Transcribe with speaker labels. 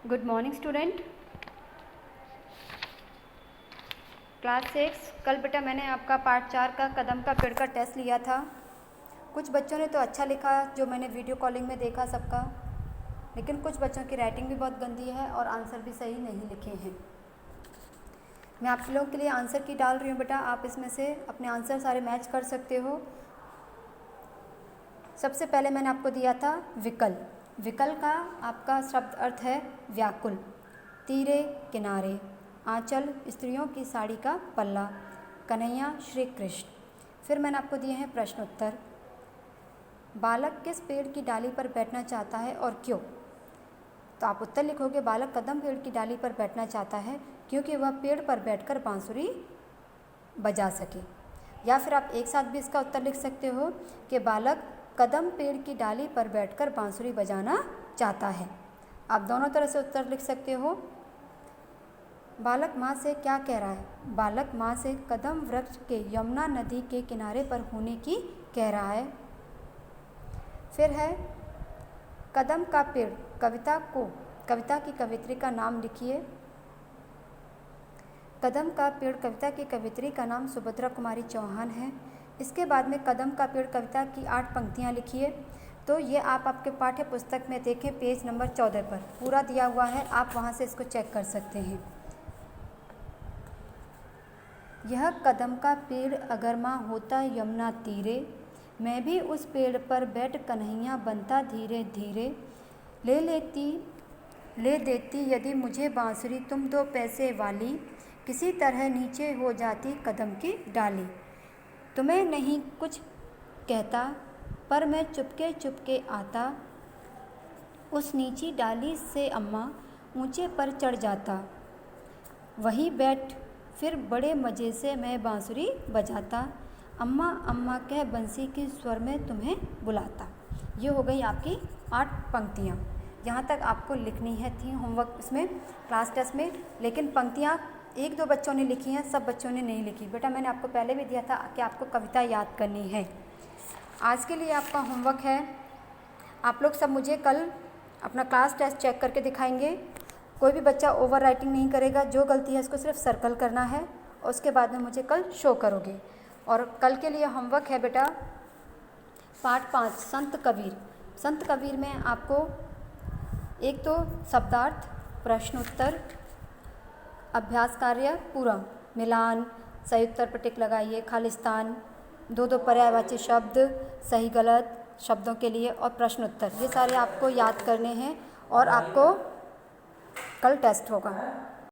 Speaker 1: Good morning student. Class 6। कल बेटा मैंने आपका पार्ट 4 का कदम का पेड़ का टेस्ट लिया था। कुछ बच्चों ने तो अच्छा लिखा जो मैंने वीडियो कॉलिंग में देखा सबका, लेकिन कुछ बच्चों की राइटिंग भी बहुत गंदी है और आंसर भी सही नहीं लिखे हैं। मैं आप लोगों के लिए आंसर की डाल रही हूँ बेटा, आप इसमें से अपने आंसर सारे मैच कर सकते हो। सबसे पहले मैंने आपको दिया था विकल। विकल का आपका शब्द अर्थ है व्याकुल। तीरे किनारे, आंचल स्त्रियों की साड़ी का पल्ला, कन्हैया श्री कृष्ण। फिर मैंने आपको दिए हैं प्रश्न उत्तर। बालक किस पेड़ की डाली पर बैठना चाहता है और क्यों? तो आप उत्तर लिखोगे बालक कदम पेड़ की डाली पर बैठना चाहता है क्योंकि वह पेड़ पर बैठकर बांसुरी बजा सके। या फिर आप एक साथ भी इसका उत्तर लिख सकते हो कि बालक कदम पेड़ की डाली पर बैठकर बांसुरी बजाना चाहता है। आप दोनों तरह से उत्तर लिख सकते हो। बालक माँ से क्या कह रहा है? बालक माँ से कदम वृक्ष के यमुना नदी के किनारे पर होने की कह रहा है। फिर है कदम का पेड़ कविता की कवित्री का नाम लिखिए। कदम का पेड़ कविता की कवित्री का नाम सुभद्रा कुमारी चौहान है। इसके बाद में कदम का पेड़ कविता की 8 पंक्तियाँ लिखिए। तो ये आप आपके पाठ्य पुस्तक में देखें, पेज नंबर 14 पर पूरा दिया हुआ है, आप वहाँ से इसको चेक कर सकते हैं। यह कदम का पेड़ अगर माँ होता यमुना तीरे, मैं भी उस पेड़ पर बैठ कन्हैया बनता धीरे धीरे, ले देती यदि मुझे बांसुरी तुम 2 पैसे वाली, किसी तरह नीचे हो जाती कदम की डाली। तुम्हें नहीं कुछ कहता पर मैं चुपके चुपके आता, उस नीची डाली से अम्मा ऊंचे पर चढ़ जाता, वही बैठ फिर बड़े मज़े से मैं बांसुरी बजाता, अम्मा अम्मा कह बंसी के स्वर में तुम्हें बुलाता। ये हो गई आपकी 8 पंक्तियाँ। यहाँ तक आपको लिखनी है थी होमवर्क इसमें क्लास टेस्ट में, लेकिन पंक्तियाँ 1-2 बच्चों ने लिखी हैं, सब बच्चों ने नहीं लिखी। बेटा मैंने आपको पहले भी दिया था कि आपको कविता याद करनी है। आज के लिए आपका होमवर्क है, आप लोग सब मुझे कल अपना क्लास टेस्ट चेक करके दिखाएंगे। कोई भी बच्चा ओवर राइटिंग नहीं करेगा, जो गलती है उसको सिर्फ सर्कल करना है और उसके बाद में मुझे कल शो करोगे। और कल के लिए होमवर्क है बेटा पाठ 5 संत कबीर। संत कबीर में आपको एक तो शब्दार्थ, प्रश्न उत्तर, अभ्यास कार्य पूरा, मिलान, सही उत्तर पर टिक लगाइए, खालिस्तान, 2-2 पर्यायवाची शब्द, सही गलत शब्दों के लिए और प्रश्न उत्तर, ये सारे आपको याद करने हैं और आपको कल टेस्ट होगा।